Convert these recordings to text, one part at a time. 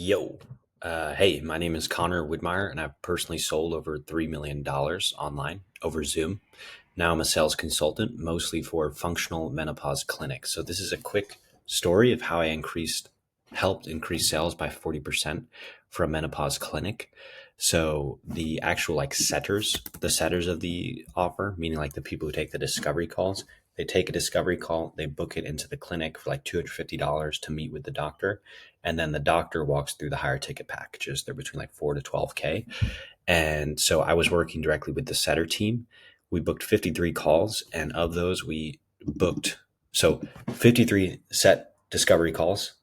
Yo. Hey, my name is Connor Widmeyer, and I've personally sold over $3 million online over Zoom. Now I'm a sales consultant, mostly for functional menopause clinics. So this is a quick story of how I helped increase sales by 40% for a menopause clinic. So the actual the setters of the offer, meaning like the people who take the discovery calls, they take a discovery call, they book it into the clinic for like $250 to meet with the doctor. And then the doctor walks through the higher ticket packages. They're between like 4 to 12K. And so I was working directly with the setter team. We booked 53 calls, and of those, we booked 53 set discovery calls.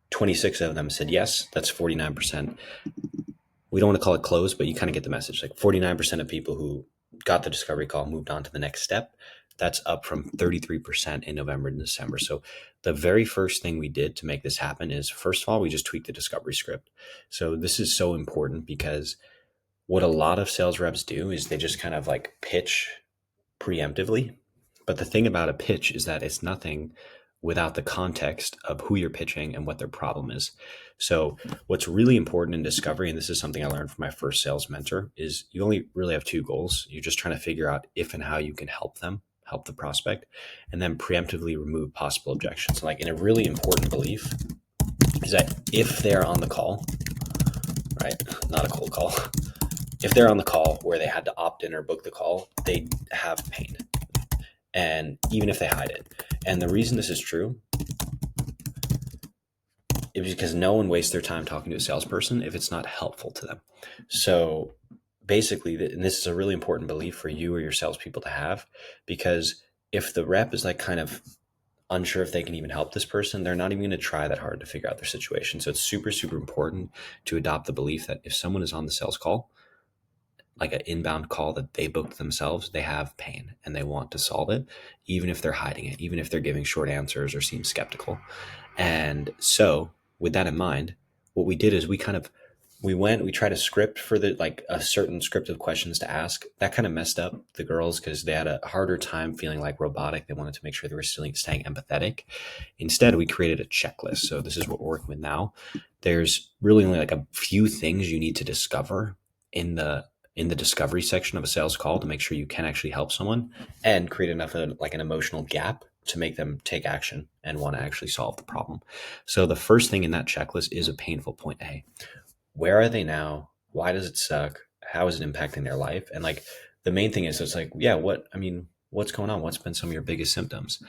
26 of them said yes. That's 49%. We don't want to call it closed, but you kind of get the message. Like 49% of people who got the discovery call moved on to the next step. That's up from 33% in November and December. So the very first thing we did to make this happen is, first of all, we just tweaked the discovery script. So this is so important because what a lot of sales reps do is they just kind of like pitch preemptively. But the thing about a pitch is that it's nothing without the context of who you're pitching and what their problem is. So what's really important in discovery, and this is something I learned from my first sales mentor, is you only really have two goals. You're just trying to figure out if and how you can help the prospect, and then preemptively remove possible objections. Like, in a really important belief is that if they're on the call, right, not a cold call, if they're on the call where they had to opt in or book the call, they have pain. And even if they hide it. And the reason this is true is because no one wastes their time talking to a salesperson if it's not helpful to them. So basically, and this is a really important belief for you or your salespeople to have, because if the rep is like kind of unsure if they can even help this person, they're not even going to try that hard to figure out their situation. So it's super, super important to adopt the belief that if someone is on the sales call, like an inbound call that they booked themselves, they have pain and they want to solve it, even if they're hiding it, even if they're giving short answers or seem skeptical. And so with that in mind, what we did is we tried a script for a certain script of questions to ask. That kind of messed up the girls because they had a harder time feeling like robotic. They wanted to make sure they were still staying empathetic. Instead, we created a checklist. So this is what we're working with now. There's really only like a few things you need to discover in the discovery section of a sales call to make sure you can actually help someone and create enough of like an emotional gap to make them take action and want to actually solve the problem. So the first thing in that checklist is a painful point A. Where are they now? Why does it suck? How is it impacting their life? And like the main thing is, so it's like, yeah, what's going on? What's been some of your biggest symptoms?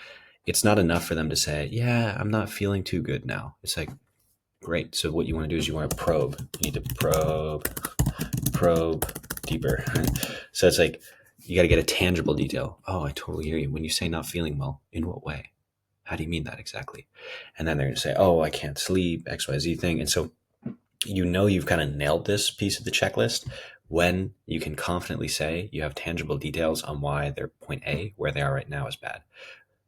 It's not enough for them to say, yeah, I'm not feeling too good now. It's like, great. So what you want to do is you want to probe. You need to probe deeper. So it's like, you got to get a tangible detail. Oh, I totally hear you. When you say not feeling well, in what way? How do you mean that exactly? And then they're going to say, oh, I can't sleep, XYZ thing. And so you've kind of nailed this piece of the checklist when you can confidently say you have tangible details on why their point A, where they are right now, is bad,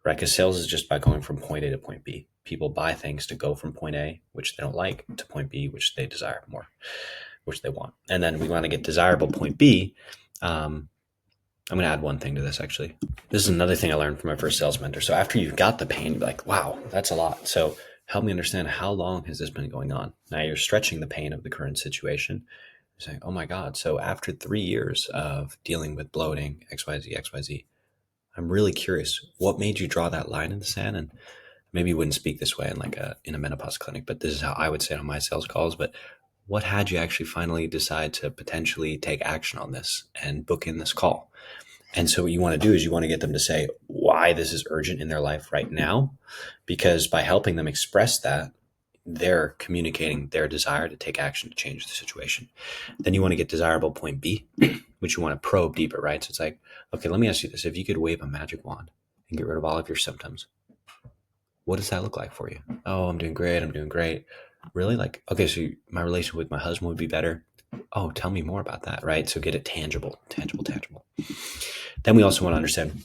right? Because sales is just by going from point A to point B. People buy things to go from point A, which they don't like, to point B, which they desire more, which they want. And then we want to get desirable point B. I'm going to add one thing to this, actually. This is another thing I learned from my first sales mentor. So after you've got the pain, you're like, wow, that's a lot. So help me understand, how long has this been going on? Now you're stretching the pain of the current situation. You're saying, oh my God. So after 3 years of dealing with bloating, XYZ, I'm really curious, what made you draw that line in the sand? And maybe you wouldn't speak this way in a menopause clinic, but this is how I would say it on my sales calls. But what had you actually finally decide to potentially take action on this and book in this call? And so what you want to do is you want to get them to say why this is urgent in their life right now, because by helping them express that, they're communicating their desire to take action to change the situation. Then you want to get desirable point B, which you want to probe deeper, right? So it's like, okay, let me ask you this. If you could wave a magic wand and get rid of all of your symptoms, what does that look like for you? Oh, I'm doing great. Really? Like, okay, so my relation with my husband would be better. Oh, tell me more about that, right? So get it tangible. Then we also want to understand,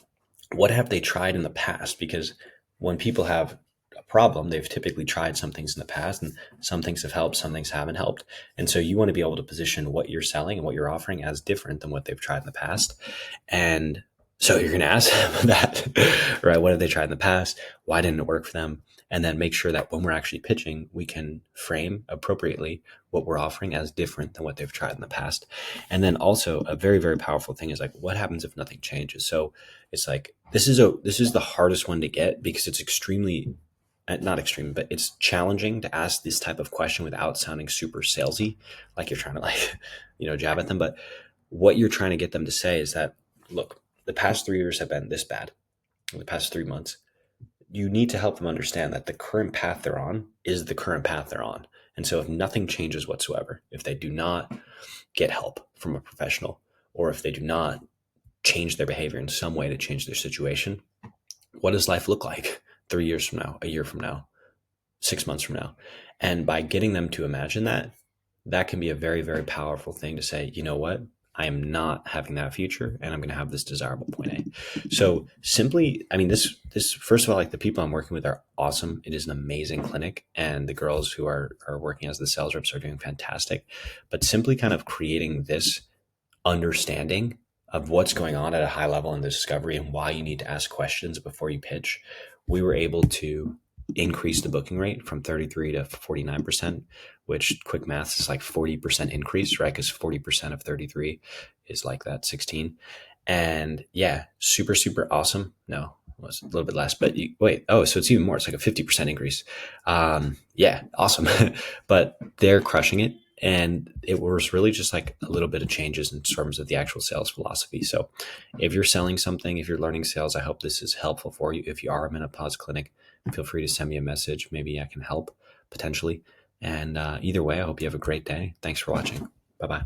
what have they tried in the past? Because when people have a problem, they've typically tried some things in the past, and some things have helped, some things haven't helped. And so you want to be able to position what you're selling and what you're offering as different than what they've tried in the past. And so you're going to ask them that, right? What have they tried in the past? Why didn't it work for them? and then make sure that when we're actually pitching, we can frame appropriately what we're offering as different than what they've tried in the past. And then also a very, very powerful thing is like, what happens if nothing changes? So it's like, this is the hardest one to get because it's extremely, not extreme, but it's challenging to ask this type of question without sounding super salesy, like you're trying to like, jab at them. But what you're trying to get them to say is that, look, the past 3 years have been this bad, the past 3 months. You need to help them understand that the current path they're on is the current path they're on. And so if nothing changes whatsoever, if they do not get help from a professional, or if they do not change their behavior in some way to change their situation, what does life look like 3 years from now, a year from now, 6 months from now? And by getting them to imagine that, that can be a very, very powerful thing to say, you know what? I am not having that future and I'm going to have this desirable point A. So simply, I mean, this, first of all, like the people I'm working with are awesome. It is an amazing clinic and the girls who are working as the sales reps are doing fantastic, but simply kind of creating this understanding of what's going on at a high level in the discovery and why you need to ask questions before you pitch, we were able to increase the booking rate from 33 to 49%, which quick math is like 40% increase, right? Because 40% of 33 is like that 16. And yeah, super, super awesome. No, it was a little bit less, but wait, oh, so it's even more. It's like a 50% increase. Yeah, awesome. But they're crushing it. And it was really just like a little bit of changes in terms of the actual sales philosophy. So if you're selling something, if you're learning sales, I hope this is helpful for you. If you are a menopause clinic, feel free to send me a message. Maybe I can help potentially. And either way, I hope you have a great day. Thanks for watching. Bye-bye.